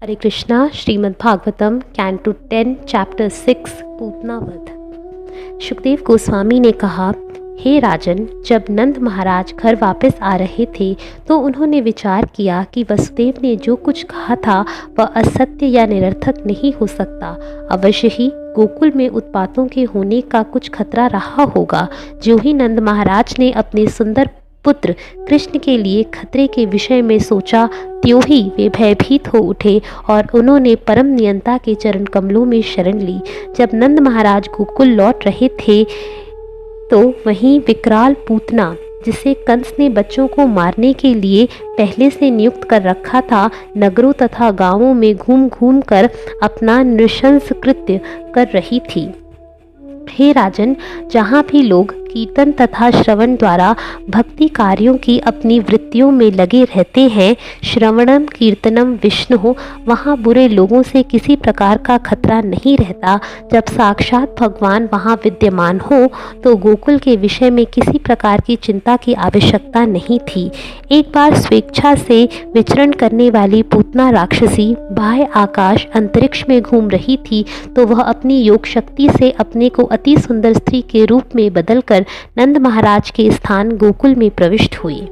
हरे Krishna. Shrimad Bhagavatam canto 10 chapter 6 पूतनावध। सुखदेव गोस्वामी ने कहा, हे राजन, जब नंद महाराज घर वापस आ रहे थे तो उन्होंने विचार किया कि वसुदेव ने जो कुछ कहा था वह असत्य या निरर्थक नहीं हो सकता। अवश्य ही गोकुल में उत्पातों के होने का कुछ खतरा रहा होगा। जो ही नंद महाराज ने अपने सुंदर पुत्र कृष्ण के लिए खतरे के विषय में सोचा, त्यों ही वे भयभीत हो उठे और उन्होंने परम नियंता के चरण कमलों में शरण ली। जब नंद महाराज गोकुल लौट रहे थे तो वहीं विकराल पूतना, जिसे कंस ने बच्चों को मारने के लिए पहले से नियुक्त कर रखा था, नगरों तथा गांवों में घूम घूम कर अपना नृशंस कृत्य कर रही थी। हे राजन, जहाँ भी लोग कीर्तन तथा श्रवण द्वारा भक्ति कार्यों की अपनी वृत्तियों में लगे रहते हैं, श्रवणम कीर्तनम विष्णु, वहाँ बुरे लोगों से किसी प्रकार का खतरा नहीं रहता। जब साक्षात भगवान वहाँ विद्यमान हो तो गोकुल के विषय में किसी प्रकार की चिंता की आवश्यकता नहीं थी। एक बार स्वेच्छा से विचरण करने वाली पूतना राक्षसी बाह्य आकाश अंतरिक्ष में घूम रही थी तो वह अपनी योग शक्ति से अपने को अति सुंदर स्त्री के रूप में बदलकर नंद महाराज के स्थान गोकुल में प्रविष्ट हुई।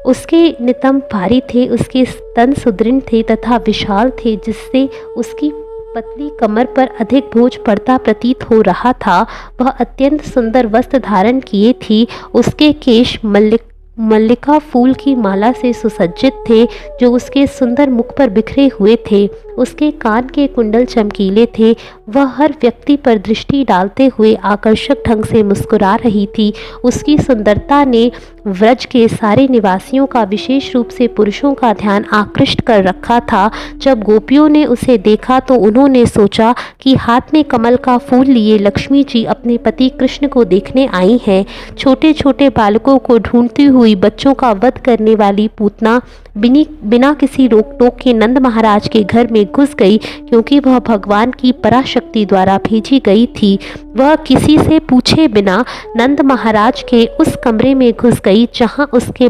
उसके नितंब भारी थे, उसके स्तन सुदृढ़ थे तथा विशाल थे, जिससे उसकी पतली कमर पर अधिक बोझ पड़ता प्रतीत हो रहा था। वह अत्यंत सुंदर वस्त्र धारण किए थी। उसके केश मल्लिका फूल की माला से सुसज्जित थे जो उसके सुंदर मुख पर बिखरे हुए थे। उसके कान के कुंडल चमकीले थे। वह हर व्यक्ति पर दृष्टि डालते हुए आकर्षक ढंग से मुस्कुरा रही थी। उसकी सुंदरता ने व्रज के सारे निवासियों का, विशेष रूप से पुरुषों का ध्यान आकृष्ट कर रखा था। जब गोपियों ने उसे देखा तो उन्होंने सोचा कि हाथ में कमल का फूल लिए लक्ष्मी जी अपने पति कृष्ण को देखने आई हैं। छोटे छोटे बालकों को ढूंढती हुई बच्चों का वध करने वाली पूतना बिना किसी रोक टोक के नंद महाराज के घर में घुस गई, क्योंकि वह भगवान की पराशक्ति द्वारा भेजी गई थी। वह किसी से पूछे बिना नंद महाराज के उस कमरे में घुस गई जहां उसने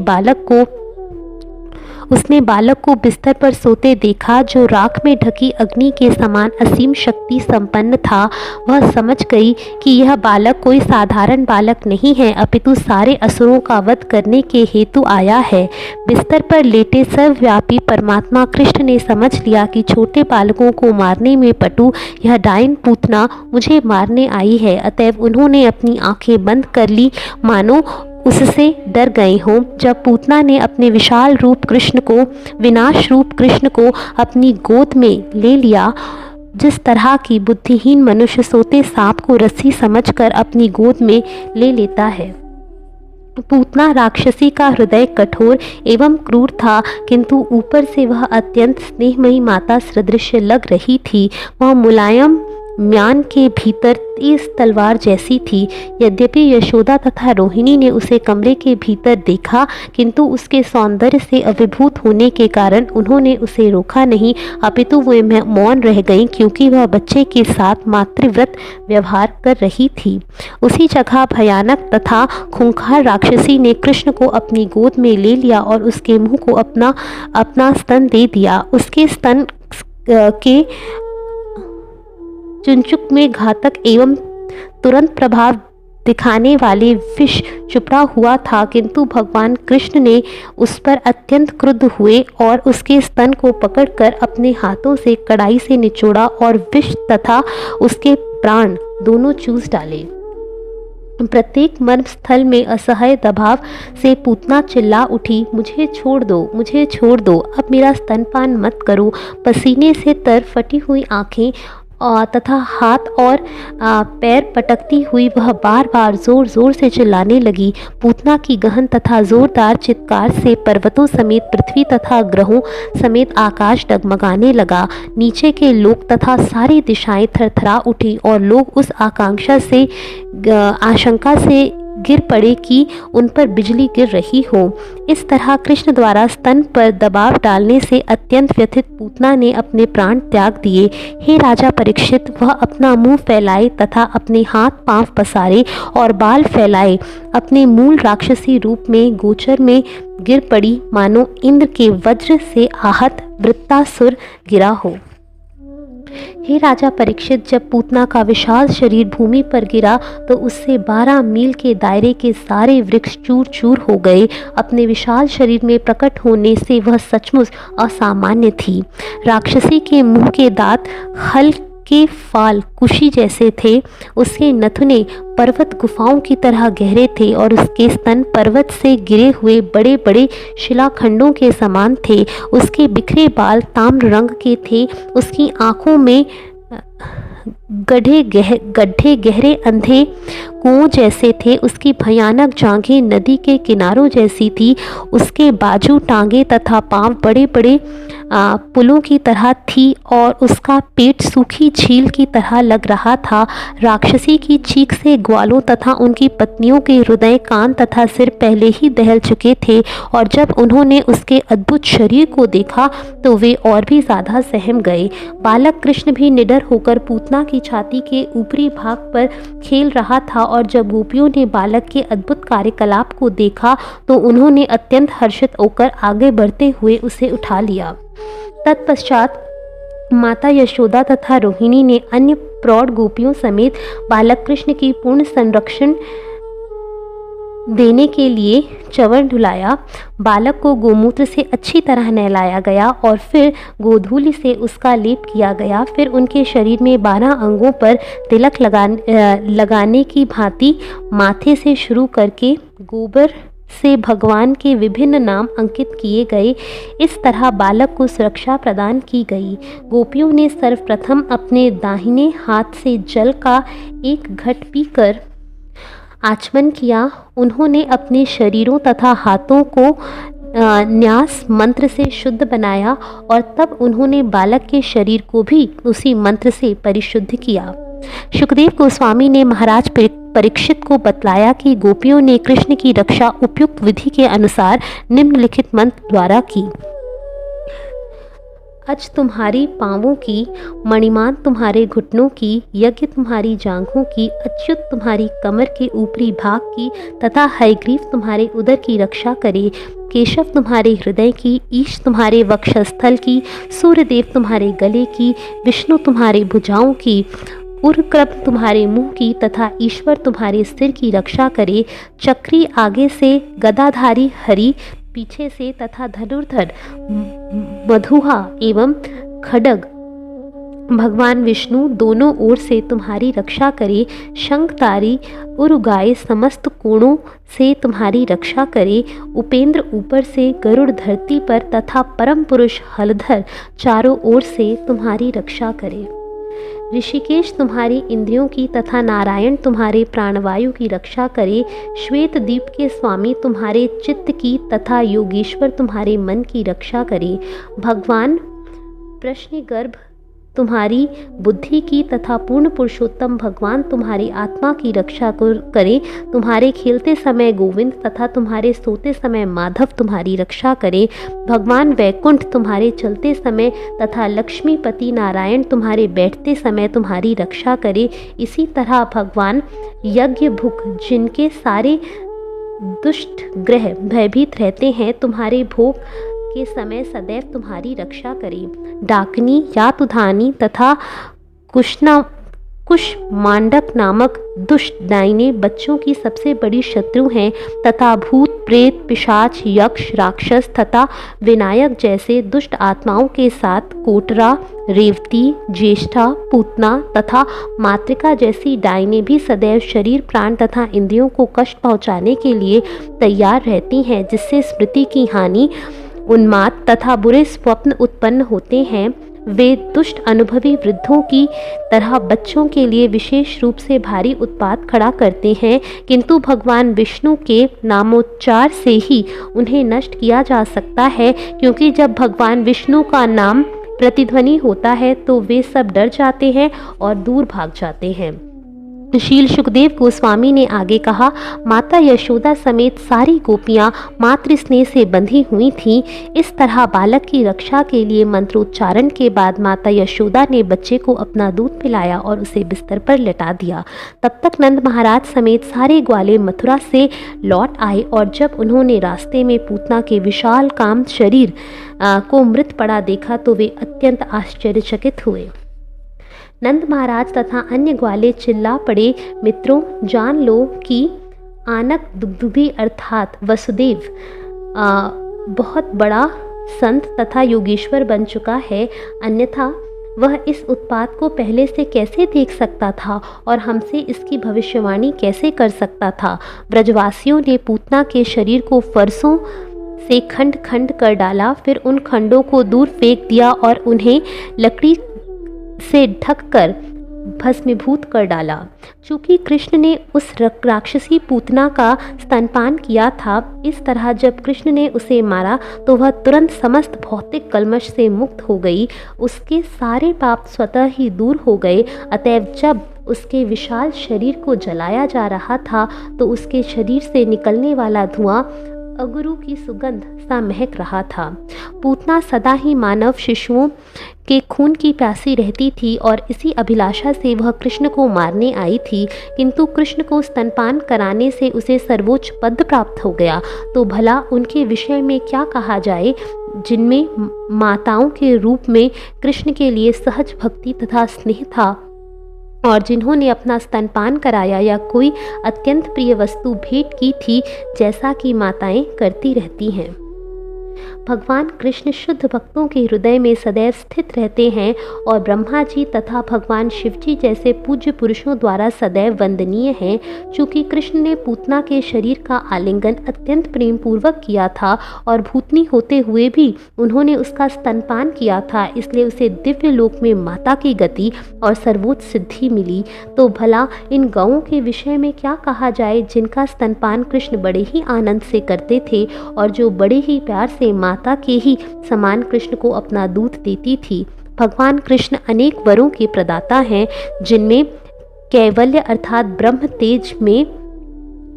बालक को बिस्तर पर सोते देखा, जो राख में ढकी अग्नि के समान असीम शक्ति संपन्न था। वह समझ गई कि यह बालक कोई साधारण बालक नहीं है, अपितु सारे असुरों का वध करने के हेतु आया है। बिस्तर पर लेटे सर्वव्यापी परमात्मा कृष्ण ने समझ लिया कि छोटे बालकों को मारने में पटु यह डायन पूतना मुझे मारने आई है। अतएव उन्होंने अपनी आंखें बंद कर ली, मानो उससे डर गए हों। जब पूतना ने अपने विशाल रूप कृष्ण को, विनाश रूप कृष्ण को अपनी गोद में ले लिया, जिस तरह की बुद्धिहीन मनुष्य सोते सांप को रस्सी समझकर अपनी गोद में ले लेता है। पूतना राक्षसी का हृदय कठोर एवं क्रूर था, किंतु ऊपर से वह अत्यंत स्नेहमयी माता सदृश लग रही थी। वह मुलायम म्यान के भीतर तेज तलवार जैसी थी। यद्यपि यशोदा तथा रोहिणी ने उसे कमरे के भीतर देखा, किंतु उसके सौंदर्य से अभिभूत होने के कारण उन्होंने उसे रोका नहीं, अपितु वे मौन रह गईं, क्योंकि वह बच्चे के साथ मातृव्रत व्यवहार कर रही थी। उसी जगह भयानक तथा खूंखार राक्षसी ने कृष्ण को अपनी गोद में ले लिया और उसके मुंह को अपना स्तन दे दिया। उसके स्तन के चुंचुक में घातक एवं तुरंत प्रभाव दिखाने वाले विष चुपड़ा हुआ था, किंतु भगवान कृष्ण ने उस पर अत्यंत क्रुद्ध हुए और उसके स्तन को पकड़कर अपने हाथों से कड़ाई से निचोड़ा और विष तथा उसके प्राण दोनों चूस डाले। प्रत्येक मर्म स्थल में असह्य दबाव से पूतना चिल्ला उठी, मुझे छोड़ दो, मुझे छोड़ दो, अब मेरा स्तनपान मत करो। पसीने से तर फटी हुई आंखें तथा हाथ और पैर पटकती हुई वह बार बार जोर जोर से चिल्लाने लगी। पूतना की गहन तथा जोरदार चित्कार से पर्वतों समेत पृथ्वी तथा ग्रहों समेत आकाश डगमगाने लगा। नीचे के लोक तथा सारी दिशाएं थरथरा उठी और लोग उस आशंका से गिर पड़े कि उन पर बिजली गिर रही हो। इस तरह कृष्ण द्वारा स्तन पर दबाव डालने से अत्यंत व्यथित पूतना ने अपने प्राण त्याग दिए। हे राजा परीक्षित, वह अपना मुंह फैलाए तथा अपने हाथ पांव पसारे और बाल फैलाए अपने मूल राक्षसी रूप में गोचर में गिर पड़ी, मानो इंद्र के वज्र से आहत वृत्तासुर गिरा हो। हे राजा परीक्षित, जब पूतना का विशाल शरीर भूमि पर गिरा तो उससे 12 मील के दायरे के सारे वृक्ष चूर चूर हो गए। अपने विशाल शरीर में प्रकट होने से वह सचमुच असामान्य थी। राक्षसी के मुंह के दांत हल के फाल कुशी जैसे थे। उसके नथुने पर्वत गुफाओं की तरह गहरे थे और उसके स्तन पर्वत से गिरे हुए बड़े बड़े शिलाखंडों के समान थे। उसके बिखरे बाल ताम्र रंग के थे। उसकी आंखों में गड्ढे गहरे अंधे कुओं जैसे थे। उसकी भयानक जांघें नदी के किनारों जैसी थी। उसके बाजू, टांगे तथा पांव बड़े बड़े पुलों की तरह थी और उसका पेट सूखी झील की तरह लग रहा था। राक्षसी की चीख से ग्वालों तथा उनकी पत्नियों के हृदय, कान तथा सिर पहले ही दहल चुके थे और जब उन्होंने उसके अद्भुत शरीर को देखा तो वे और भी ज़्यादा सहम गए। बालक कृष्ण भी निडर होकर पूतना की छाती के ऊपरी भाग पर खेल रहा था और जब गोपियों ने बालक के अद्भुत कार्यकलाप को देखा तो उन्होंने अत्यंत हर्षित होकर आगे बढ़ते हुए उसे उठा लिया। तत्पश्चात माता यशोदा तथा रोहिणी ने अन्य प्रौढ़ गोपियों समेत बालक कृष्ण की पूर्ण संरक्षण देने के लिए चंवर ढुलाया। बालक को गोमूत्र से अच्छी तरह नहलाया गया और फिर गोधूलि से उसका लेप किया गया। फिर उनके शरीर में 12 अंगों पर तिलक लगाने की भांति माथे से शुरू करके गोबर से भगवान के विभिन्न नाम अंकित किए गए। इस तरह बालक को सुरक्षा प्रदान की गई। गोपियों ने सर्वप्रथम अपने दाहिने हाथ से जल का एक घट पीकर आचमन किया। उन्होंने अपने शरीरों तथा हाथों को न्यास मंत्र से शुद्ध बनाया और तब उन्होंने बालक के शरीर को भी उसी मंत्र से परिशुद्ध किया। सुखदेव गोस्वामी ने महाराज परीक्षित को बतलाया कि गोपियों ने कृष्ण की रक्षा उपयुक्त विधि के अनुसार निम्नलिखित मंत्र द्वारा की। अज तुम्हारी पांवों की, मणिमान तुम्हारे घुटनों की, यज्ञ तुम्हारी जांघों की, अच्युत तुम्हारी कमर के ऊपरी भाग की तथा हयग्रीव तुम्हारे उदर की रक्षा करे। केशव तुम्हारे हृदय की, ईश तुम्हारे वक्षस्थल की, सूर्यदेव तुम्हारे गले की, विष्णु तुम्हारे भुजाओं की, उर्क्रम तुम्हारे मुंह की तथा ईश्वर तुम्हारे सिर की रक्षा करे। चक्री आगे से, गदाधारी हरि पीछे से तथा धनुर्धर मधुहा एवं खड्ग भगवान विष्णु दोनों ओर से तुम्हारी रक्षा करे। शंखधारी उरुगाए समस्त कोणों से तुम्हारी रक्षा करे। उपेंद्र ऊपर से, गरुड़ धरती पर तथा परम पुरुष हलधर चारों ओर से तुम्हारी रक्षा करे। ऋषिकेश तुम्हारी इंद्रियों की तथा नारायण तुम्हारे प्राणवायु की रक्षा करे। श्वेत दीप के स्वामी तुम्हारे चित्त की तथा योगेश्वर तुम्हारे मन की रक्षा करे। भगवान प्रश्नगर्भ तुम्हारी बुद्धि की तथा पूर्ण पुरुषोत्तम भगवान तुम्हारी आत्मा की रक्षा करे। तुम्हारे खेलते समय गोविंद तथा तुम्हारे सोते समय माधव तुम्हारी रक्षा करे। भगवान वैकुंठ तुम्हारे चलते समय तथा लक्ष्मीपति नारायण तुम्हारे बैठते समय तुम्हारी रक्षा करे। इसी तरह भगवान यज्ञ भुक जिनके सारे दुष्ट ग्रह भयभीत रहते हैं तुम्हारे भोग के समय सदैव तुम्हारी रक्षा करे। डाकनी, यातुधानी तथा कुष्मांडक नामक दुष्ट डाइने बच्चों की सबसे बड़ी शत्रु हैं तथा भूत, प्रेत, पिशाच, यक्ष, राक्षस तथा विनायक जैसे दुष्ट आत्माओं के साथ कोटरा, रेवती, ज्येष्ठा, पूतना तथा मातृका जैसी डाइने भी सदैव शरीर, प्राण तथा इंद्रियों को कष्ट पहुंचाने के लिए तैयार रहती हैं, जिससे स्मृति की हानि, उन्माद तथा बुरे स्वप्न उत्पन्न होते हैं। वे दुष्ट अनुभवी वृद्धों की तरह बच्चों के लिए विशेष रूप से भारी उत्पात खड़ा करते हैं, किंतु भगवान विष्णु के नामोच्चार से ही उन्हें नष्ट किया जा सकता है, क्योंकि जब भगवान विष्णु का नाम प्रतिध्वनि होता है तो वे सब डर जाते हैं और दूर भाग जाते हैं। शील सुखदेव गोस्वामी ने आगे कहा, माता यशोदा समेत सारी गोपियां मातृ स्नेह से बंधी हुई थीं। इस तरह बालक की रक्षा के लिए मंत्रोच्चारण के बाद माता यशोदा ने बच्चे को अपना दूध पिलाया और उसे बिस्तर पर लेटा दिया। तब तक नंद महाराज समेत सारे ग्वाले मथुरा से लौट आए और जब उन्होंने रास्ते में पूतना के विशाल काम शरीर को मृत पड़ा देखा तो वे अत्यंत आश्चर्यचकित हुए। नंद महाराज तथा अन्य ग्वाले चिल्ला पड़े, मित्रों, जान लो कि आनक दुग्धुभी अर्थात वसुदेव बहुत बड़ा संत तथा योगेश्वर बन चुका है, अन्यथा वह इस उत्पात को पहले से कैसे देख सकता था और हमसे इसकी भविष्यवाणी कैसे कर सकता था। ब्रजवासियों ने पूतना के शरीर को फरसों से खंड खंड कर डाला, फिर उन खंडों को दूर फेंक दिया और उन्हें लकड़ी से ढककर भस्मीभूत कर डाला। चूँकि कृष्ण ने उस राक्षसी पूतना का स्तनपान किया था, इस तरह जब कृष्ण ने उसे मारा तो वह तुरंत समस्त भौतिक कल्मश से मुक्त हो गई। उसके सारे पाप स्वतः ही दूर हो गए। अतएव जब उसके विशाल शरीर को जलाया जा रहा था तो उसके शरीर से निकलने वाला धुआं अगरू की सुगंध सा महक रहा था। पूतना सदा ही मानव शिशुओं के खून की प्यासी रहती थी और इसी अभिलाषा से वह कृष्ण को मारने आई थी, किंतु कृष्ण को स्तनपान कराने से उसे सर्वोच्च पद प्राप्त हो गया। तो भला उनके विषय में क्या कहा जाए, जिनमें माताओं के रूप में कृष्ण के लिए सहज भक्ति तथा स्नेह था और जिन्होंने अपना स्तनपान कराया या कोई अत्यंत प्रिय वस्तु भेंट की थी, जैसा कि माताएं करती रहती हैं। भगवान कृष्ण शुद्ध भक्तों के हृदय में सदैव स्थित रहते हैं और ब्रह्मा जी तथा भगवान शिव जी जैसे पूज्य पुरुषों द्वारा सदैव वंदनीय हैं। चूँकि कृष्ण ने पूतना के शरीर का आलिंगन अत्यंत प्रेम पूर्वक किया था और भूतनी होते हुए भी उन्होंने उसका स्तनपान किया था, इसलिए उसे दिव्य लोक में माता की गति और सर्वोच्च सिद्धि मिली। तो भला इन गौओं के विषय में क्या कहा जाए, जिनका स्तनपान कृष्ण बड़े ही आनंद से करते थे और जो बड़े ही प्यार से माता के ही समान कृष्ण को अपना दूध देती थी। भगवान कृष्ण अनेक वरों के प्रदाता हैं, जिनमें कैवल्य अर्थात ब्रह्म तेज में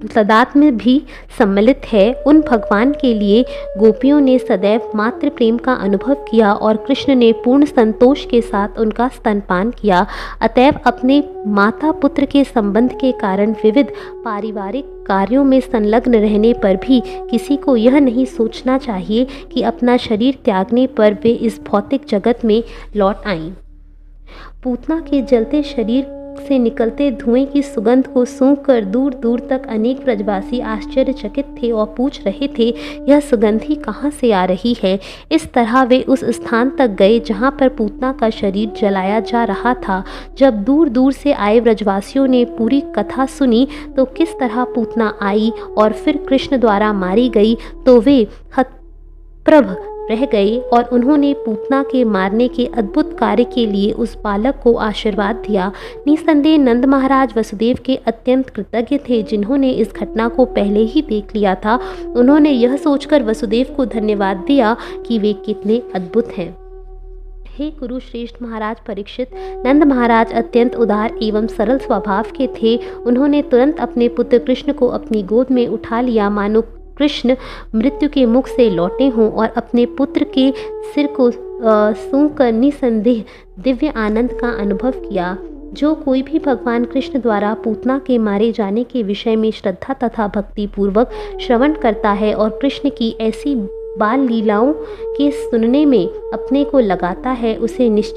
तदात्म्य भी सम्मिलित है। उन भगवान के लिए गोपियों ने सदैव मातृ प्रेम का अनुभव किया और कृष्ण ने पूर्ण संतोष के साथ उनका स्तनपान किया। अतएव अपने माता पुत्र के संबंध के कारण विविध पारिवारिक कार्यों में संलग्न रहने पर भी किसी को यह नहीं सोचना चाहिए कि अपना शरीर त्यागने पर वे इस भौतिक जगत में लौट आएं। पूतना के जलते शरीर से निकलते धुएं की सुगंध को सूंघकर दूर दूर तक अनेक ब्रजवासी आश्चर्यचकित थे और पूछ रहे थे, यह सुगंधी कहाँ से आ रही है। इस तरह वे उस स्थान तक गए जहाँ पर पूतना का शरीर जलाया जा रहा था। जब दूर दूर से आए ब्रजवासियों ने पूरी कथा सुनी तो किस तरह पूतना आई और फिर कृष्ण द्वारा मारी गई, तो वे हतप्रभ रह गए और उन्होंने पूतना के मारने के अद्भुत कार्य के लिए उस बालक को आशीर्वाद दिया। निसंदेह नंद महाराज वसुदेव के अत्यंत कृतज्ञ थे, जिन्होंने इस घटना को पहले ही देख लिया था। उन्होंने यह सोचकर वसुदेव को धन्यवाद दिया कि वे कितने अद्भुत हैं। हे कुरु श्रेष्ठ महाराज परीक्षित, नंद महाराज अत्यंत उदार एवं सरल स्वभाव के थे। उन्होंने तुरंत अपने पुत्र कृष्ण को अपनी गोद में उठा लिया, मानो कृष्ण मृत्यु के मुख से लौटे हों, और अपने पुत्र के सिर को सूंघकर निसंदेह दिव्य आनंद का अनुभव किया। जो कोई भी भगवान कृष्ण द्वारा पूतना के मारे जाने के विषय में श्रद्धा तथा भक्ति पूर्वक श्रवण करता है और कृष्ण की ऐसी बाल लीलाओं के सुनने में अपने को लगाता है, उसे निश्चय